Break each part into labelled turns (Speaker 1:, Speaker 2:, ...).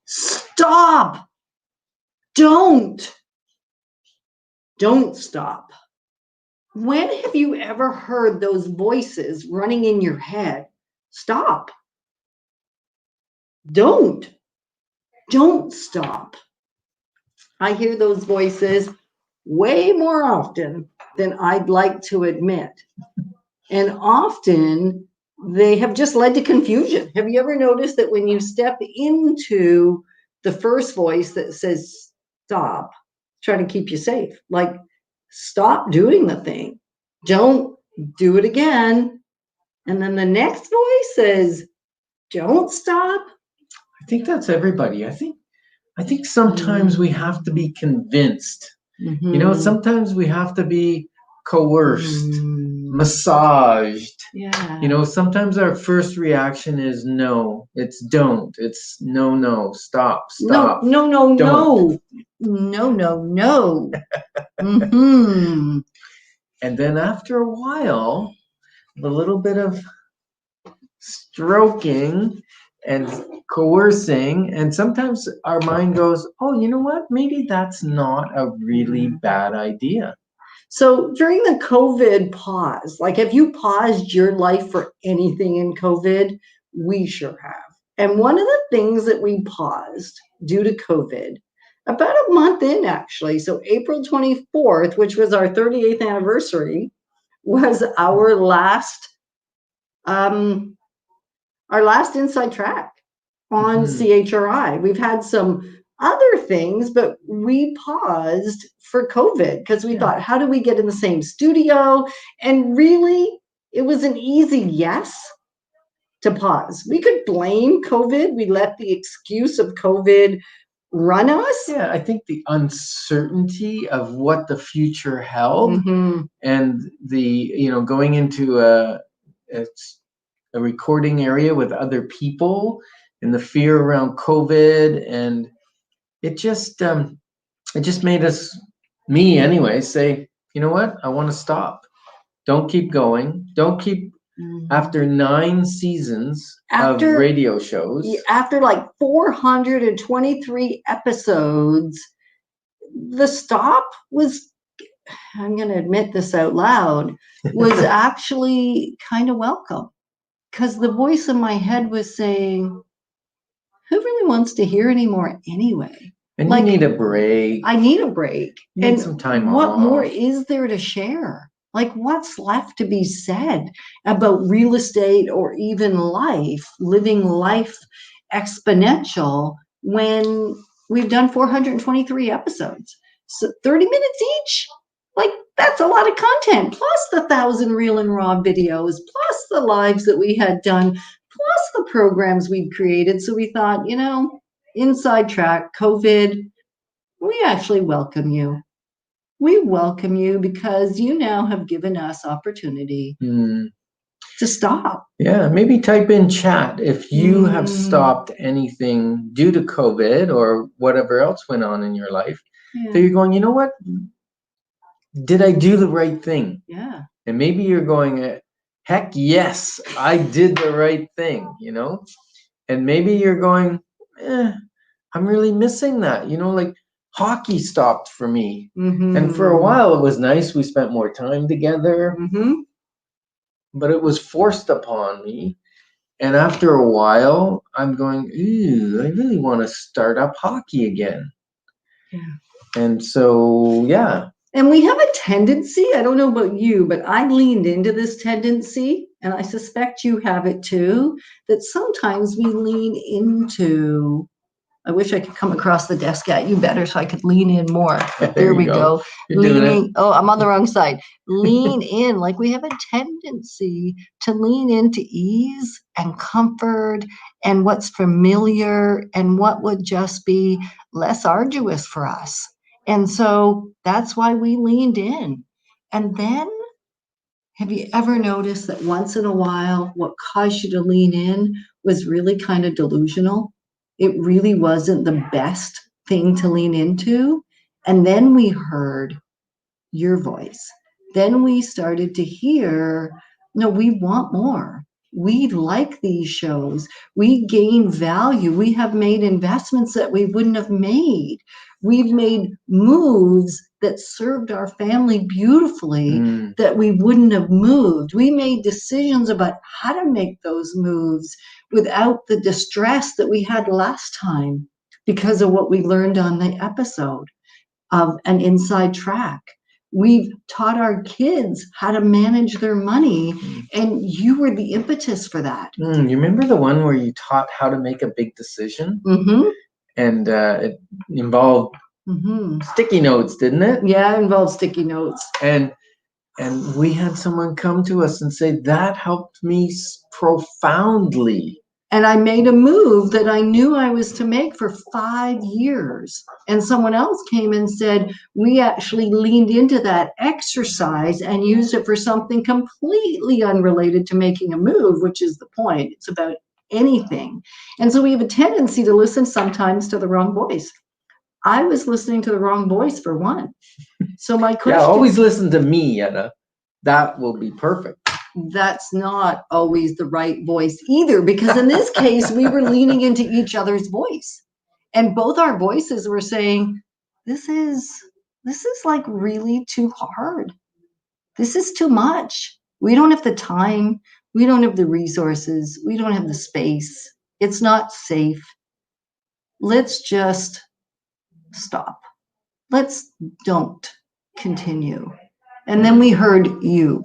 Speaker 1: Stop. Don't stop. When have you ever heard those voices running in your head? Stop. Don't stop. I hear those voices way more often than I'd like to admit. And often they have just led to confusion. Have you ever noticed that when you step into the first voice that says stop, try to keep you safe, like stop doing the thing, don't do it again. And then the next voice says, don't stop.
Speaker 2: I think that's everybody. I think sometimes we have to be convinced. You know, sometimes we have to be coerced, massaged.
Speaker 1: Yeah.
Speaker 2: You know, sometimes our first reaction is no, it's don't, it's no, stop.
Speaker 1: No.
Speaker 2: And then after a while, a little bit of stroking and coercing, and sometimes our mind goes, oh, you know what, maybe that's not a really bad idea.
Speaker 1: So during the COVID pause, like have you paused your life for anything in COVID? We sure have. And one of the things that we paused due to COVID, about a month in actually, so April 24th, which was our 38th anniversary, was our last inside track on CHRI. We've had some other things, but we paused for COVID because we thought, how do we get in the same studio? And really, it was an easy yes to pause. We could blame COVID. We let the excuse of COVID run us.
Speaker 2: Yeah, I think the uncertainty of what the future held and the, you know, going into a recording area with other people and the fear around COVID, and it just made us, me anyway, say, you know what, I want to stop. Don't keep going. Don't keep after 9 seasons of radio shows.
Speaker 1: After like 423 episodes, the stop was, I'm going to admit this out loud, was actually kind of welcome. Because the voice in my head was saying, who really wants to hear anymore anyway?
Speaker 2: And like, you need a break.
Speaker 1: I need a break.
Speaker 2: You need some time off.
Speaker 1: What more is there to share? Like, what's left to be said about real estate or even life, living life exponential when we've done 423 episodes? So 30 minutes each? Like, that's a lot of content, plus the 1,000 real and raw videos, plus the lives that we had done, plus the programs we'd created. So we thought, you know, inside track, COVID, we actually welcome you. We welcome you because you now have given us opportunity to stop.
Speaker 2: Yeah, maybe type in chat if you have stopped anything due to COVID or whatever else went on in your life. So you're going, you know what? Did I do the right thing?
Speaker 1: Yeah.
Speaker 2: And maybe you're going, heck yes, I did the right thing, you know? And maybe you're going, I'm really missing that. You know, like hockey stopped for me. And for a while it was nice. We spent more time together. But it was forced upon me. And after a while, I'm going, I really want to start up hockey again.
Speaker 1: Yeah.
Speaker 2: And so, yeah.
Speaker 1: And we have a tendency, I don't know about you, but I leaned into this tendency, and I suspect you have it too, that sometimes we lean into, I wish I could come across the desk at you better so I could lean in more. There we go. Leaning. Oh, I'm on the wrong side. Lean in. Like we have a tendency to lean into ease and comfort and what's familiar and what would just be less arduous for us. And so that's why we leaned in. And then, have you ever noticed that once in a while, what caused you to lean in was really kind of delusional? It really wasn't the best thing to lean into. And then we heard your voice. Then we started to hear, no, we want more. We like these shows. We gain value. We have made investments that we wouldn't have made. We've made moves that served our family beautifully that we wouldn't have moved. We made decisions about how to make those moves without the distress that we had last time because of what we learned on the episode of An Inside Track. We've taught our kids how to manage their money, and you were the impetus for that.
Speaker 2: You remember the one where you taught how to make a big decision?
Speaker 1: Mm-hmm.
Speaker 2: And it involved sticky notes, didn't it?
Speaker 1: Yeah, it involved sticky notes.
Speaker 2: And we had someone come to us and say, that helped me profoundly.
Speaker 1: And I made a move that I knew I was to make for 5 years. And someone else came and said, we actually leaned into that exercise and used it for something completely unrelated to making a move, which is the point. It's about anything. And so we have a tendency to listen sometimes to the wrong voice. I was listening to the wrong voice for one. So my question—
Speaker 2: Yeah, always listen to me, Yetta. That will be perfect.
Speaker 1: That's not always the right voice either, because in this case, we were leaning into each other's voice. And both our voices were saying, this is like really too hard. This is too much. We don't have the time. We don't have the resources. We don't have the space. It's not safe. Let's just stop. Let's don't continue. And then we heard you.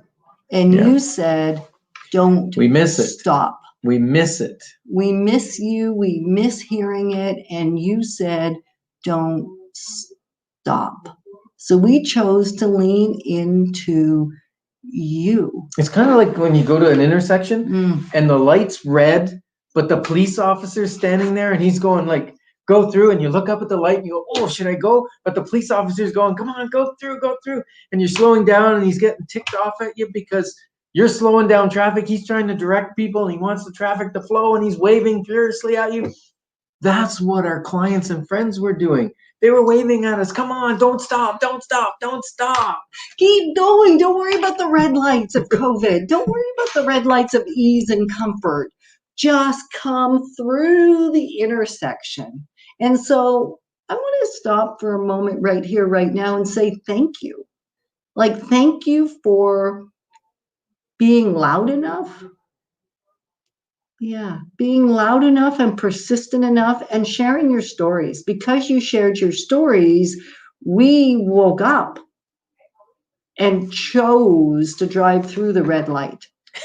Speaker 1: And you said, don't
Speaker 2: we miss it.
Speaker 1: Stop.
Speaker 2: We miss it.
Speaker 1: We miss you. We miss hearing it. And you said, don't stop. So we chose to lean into you.
Speaker 2: It's kind of like when you go to an intersection and the light's red, but the police officer's standing there and he's going like, go through, and you look up at the light and you go, oh, should I go? But the police officer's going, come on, go through. And you're slowing down and he's getting ticked off at you because you're slowing down traffic. He's trying to direct people and he wants the traffic to flow and he's waving furiously at you. That's what our clients and friends were doing. They were waving at us. Come on, don't stop, don't stop, don't stop.
Speaker 1: Keep going. Don't worry about the red lights of COVID. Don't worry about the red lights of ease and comfort. Just come through the intersection. And so I want to stop for a moment right here, right now, and say thank you. Like, thank you for being loud enough. Yeah, being loud enough and persistent enough and sharing your stories. Because you shared your stories, we woke up and chose to drive through the red light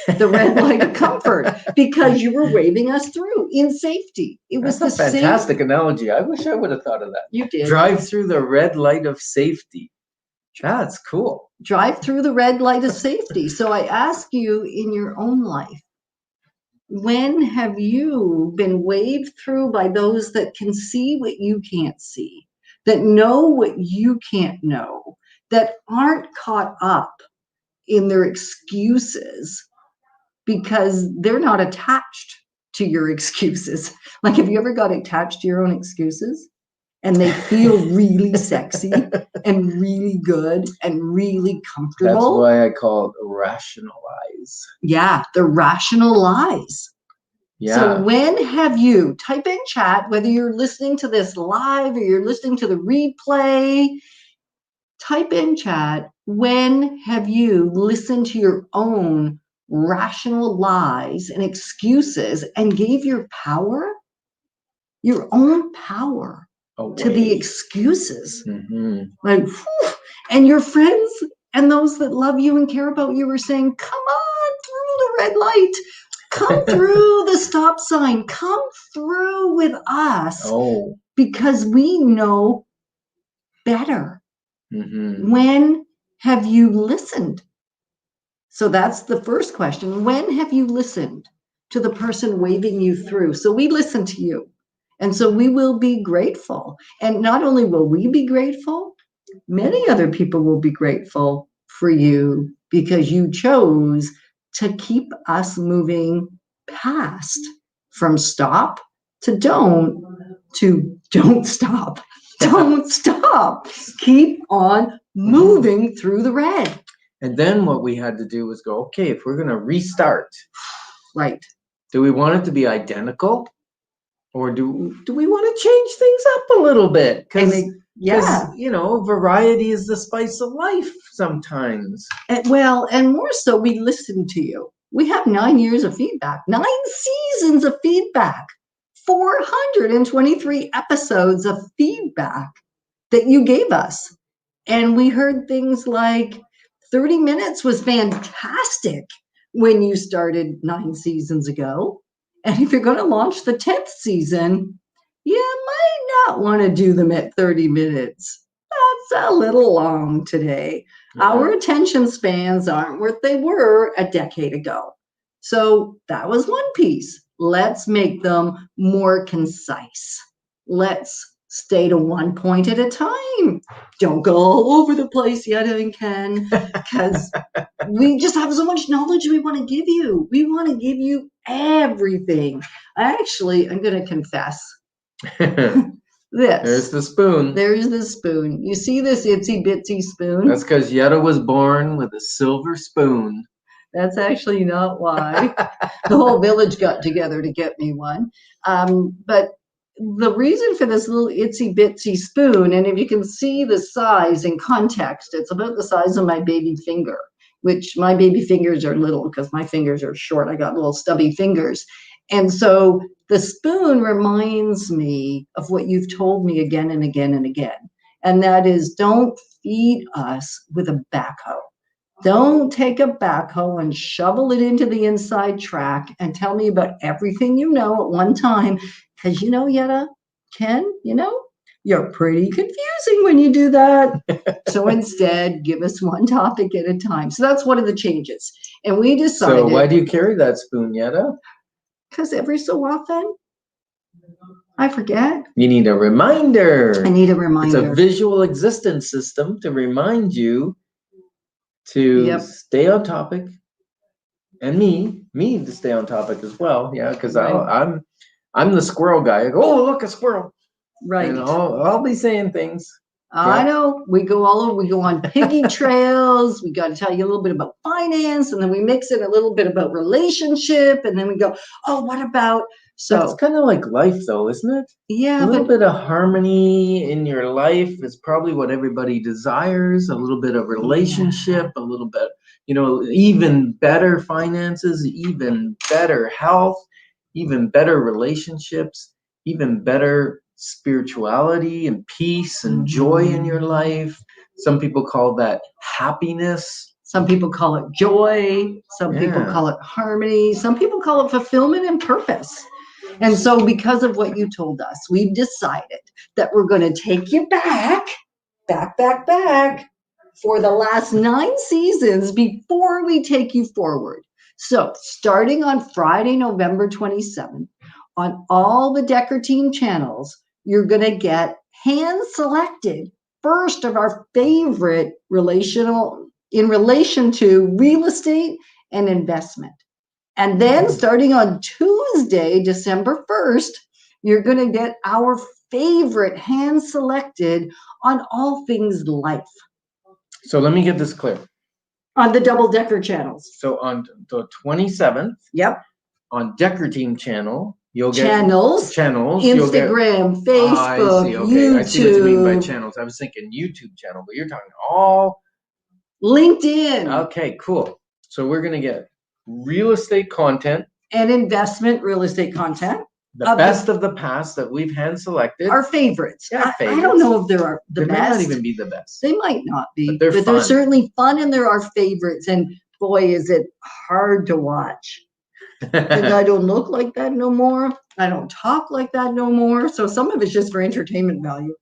Speaker 1: of comfort, because you were waving us through in safety. It was
Speaker 2: That's a fantastic analogy. I wish I would have thought of that.
Speaker 1: You did.
Speaker 2: Drive through the red light of safety. That's cool.
Speaker 1: Drive through the red light of safety. So I ask you, in your own life, when have you been waved through by those that can see what you can't see, that know what you can't know, that aren't caught up in their excuses because they're not attached to your excuses? Like, have you ever got attached to your own excuses and they feel really sexy and really good and really comfortable?
Speaker 2: That's why I call it rationalize.
Speaker 1: Yeah, the rational lies.
Speaker 2: Yeah.
Speaker 1: So when have you, type in chat, whether you're listening to this live or you're listening to the replay, type in chat, when have you listened to your own rational lies and excuses and gave your own power
Speaker 2: away
Speaker 1: to the excuses?
Speaker 2: Like,
Speaker 1: whew, and your friends and those that love you and care about you are saying, come on through the red light, come through the stop sign, come through with us, because we know better. When have you listened? So that's the first question. When have you listened to the person waving you through? So we listen to you. And so we will be grateful. And not only will we be grateful, many other people will be grateful for you because you chose to keep us moving past, from stop to don't stop. Don't stop. Keep on moving through the red.
Speaker 2: And then what we had to do was go, okay, if we're going to restart,
Speaker 1: Right.
Speaker 2: Do we want it to be identical? Or do we want to change things up a little bit?
Speaker 1: Yeah.
Speaker 2: You know, variety is the spice of life sometimes.
Speaker 1: And more so, we listen to you. We have 9 years of feedback, 9 seasons of feedback, 423 episodes of feedback that you gave us. And we heard things like 30 minutes was fantastic when you started 9 seasons ago. And if you're going to launch the 10th season, you might not want to do them at 30 minutes. That's a little long today.
Speaker 2: Yeah.
Speaker 1: Our attention spans aren't what they were a decade ago. So that was one piece. Let's make them more concise. Let's stay to one point at a time. Don't go all over the place yet, and Ken, because we just have so much knowledge we want to give you. We want to give you everything. I'm going to confess.
Speaker 2: There's the spoon.
Speaker 1: There's the spoon. You see this itsy bitsy spoon?
Speaker 2: That's because Yetta was born with a silver spoon.
Speaker 1: That's actually not why. The whole village got together to get me one. But the reason for this little itsy bitsy spoon, and if you can see the size in context, it's about the size of my baby finger, which my baby fingers are little because my fingers are short. I got little stubby fingers. And so the spoon reminds me of what you've told me again and again and again. And that is, don't feed us with a backhoe. Don't take a backhoe and shovel it into the inside track and tell me about everything you know at one time. Because Yetta, Ken, you're pretty confusing when you do that. So instead, give us one topic at a time. So that's one of the changes. And we decided.
Speaker 2: So why do you carry that spoon, Yetta?
Speaker 1: Because every so often, I forget.
Speaker 2: You need a reminder.
Speaker 1: I need a reminder.
Speaker 2: It's a visual existence system to remind you to stay on topic, and me to stay on topic as well. Yeah, because I'm the squirrel guy. I go, oh, look, a squirrel.
Speaker 1: Right.
Speaker 2: And I'll be saying things.
Speaker 1: I know. We go all over. We go on piggy trails. We got to tell you a little bit about finance, and then we mix in a little bit about relationship, and then we go, oh, what about? So
Speaker 2: it's kind of like life, though, isn't it?
Speaker 1: Yeah.
Speaker 2: A little bit of harmony in your life is probably what everybody desires. A little bit of relationship, a little bit, even better finances, even better health, even better relationships, even better spirituality and peace and joy in your life. Some people call that happiness.
Speaker 1: Some people call it joy. Some people call it harmony. Some people call it fulfillment and purpose. And so because of what you told us, we've decided that we're going to take you back for the last 9 seasons before we take you forward. So starting on Friday, November 27th, on all the Decker Team channels, you're going to get hand-selected first of our favorite in relation to real estate and investment. And then starting on Tuesday, December 1st, you're going to get our favorite hand-selected on all things life.
Speaker 2: So let me get this clear.
Speaker 1: On the Double Decker channels.
Speaker 2: So on the 27th, on Decker Team channel, you'll get channels,
Speaker 1: Instagram, Facebook,
Speaker 2: I see. Okay.
Speaker 1: YouTube.
Speaker 2: I see what you mean by channels. I was thinking YouTube channel, but you're talking all
Speaker 1: LinkedIn.
Speaker 2: Okay, cool. So we're going to get real estate content
Speaker 1: and investment real estate content.
Speaker 2: The best of the past that we've hand selected.
Speaker 1: Our favorites.
Speaker 2: Yeah, favorites.
Speaker 1: I don't know if there are the
Speaker 2: best. They might not even be the best.
Speaker 1: They might not be,
Speaker 2: but
Speaker 1: they're certainly fun, and there are favorites. And boy, is it hard to watch. And I don't look like that no more. I don't talk like that no more. So some of it's just for entertainment value.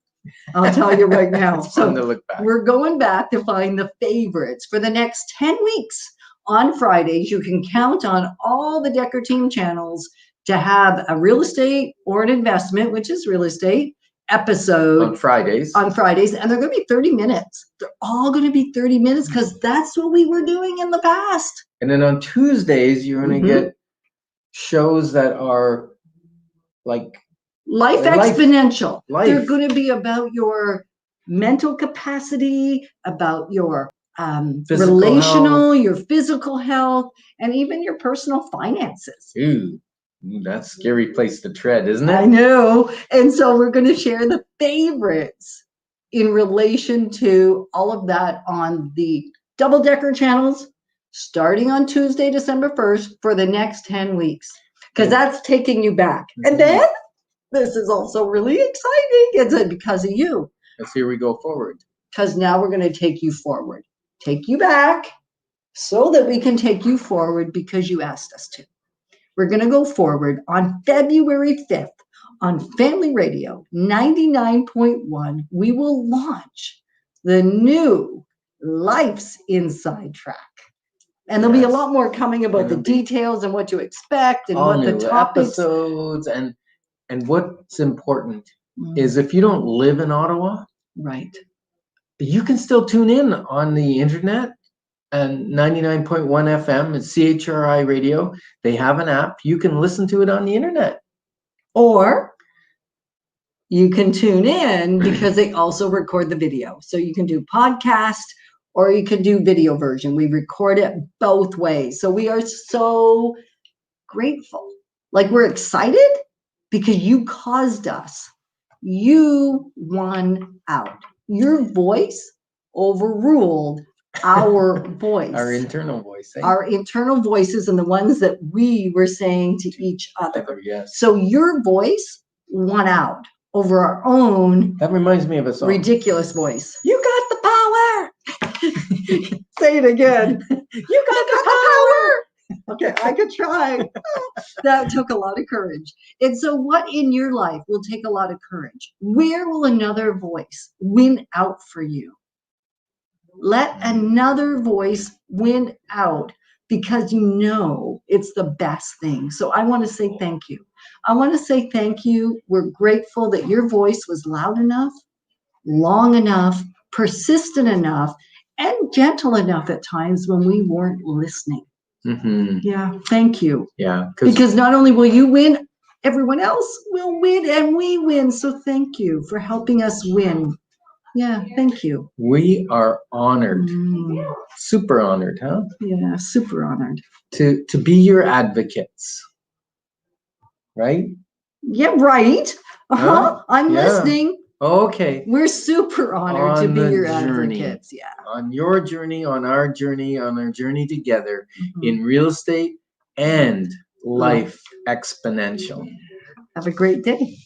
Speaker 1: I'll tell you right now.
Speaker 2: So to look back.
Speaker 1: We're going back to find the favorites for the next 10 weeks. On Fridays, you can count on all the Decker Team channels to have a real estate or an investment, which is real estate, episode
Speaker 2: on Fridays.
Speaker 1: And they're going to be 30 minutes. They're all going to be 30 minutes because that's what we were doing in the past.
Speaker 2: And then on Tuesdays, you're going to get shows that are like
Speaker 1: Life Exponential. They're going to be about your mental capacity, about your
Speaker 2: Physical
Speaker 1: relational, your physical health, and even your personal finances.
Speaker 2: Ooh, that's a scary place to tread, isn't
Speaker 1: I
Speaker 2: it?
Speaker 1: know. And so we're going to share the favorites in relation to all of that on the Double Decker channels starting on Tuesday, December 1st for the next 10 weeks. Because that's taking you back. And then this is also really exciting. It's because of you.
Speaker 2: Let's here we go forward.
Speaker 1: Because now we're going to take you forward, take you back so that we can take you forward because you asked us to. We're going to go forward on February 5th on Family Radio 99.1. We will launch the new Life's Inside track. And there'll be a lot more coming about the details and what to expect and what the topics.
Speaker 2: Episodes and what's important is if you don't live in Ottawa,
Speaker 1: right,
Speaker 2: you can still tune in on the internet and 99.1 FM. It's CHRI Radio. They have an app. You can listen to it on the internet.
Speaker 1: Or you can tune in because they also record the video. So you can do podcast or you can do video version. We record it both ways. So we are so grateful. Like we're excited because you caused us. You won out. Your voice overruled our voice.
Speaker 2: Our internal voice.
Speaker 1: Our internal voices and the ones that we were saying to each other.
Speaker 2: Yes.
Speaker 1: So your voice won out over our own.
Speaker 2: That reminds me of a song.
Speaker 1: Ridiculous voice. You got the power. Say it again. You got the power. Okay, I could try. That took a lot of courage. And so what in your life will take a lot of courage? Where will another voice win out for you? Let another voice win out because you know it's the best thing. So I want to say thank you. I want to say thank you. We're grateful that your voice was loud enough, long enough, persistent enough, and gentle enough at times when we weren't listening.
Speaker 2: Mm-hmm.
Speaker 1: Yeah, thank you.
Speaker 2: Yeah.
Speaker 1: Because not only will you win, everyone else will win and we win. So thank you for helping us win. Yeah, thank you.
Speaker 2: We are honored. Super honored, huh?
Speaker 1: Yeah, super honored.
Speaker 2: To be your advocates. Right?
Speaker 1: Yeah, right. I'm listening.
Speaker 2: Okay.
Speaker 1: We're super honored to be your advocates. Yeah.
Speaker 2: On your journey, on our journey together in real estate and life exponential.
Speaker 1: Have a great day.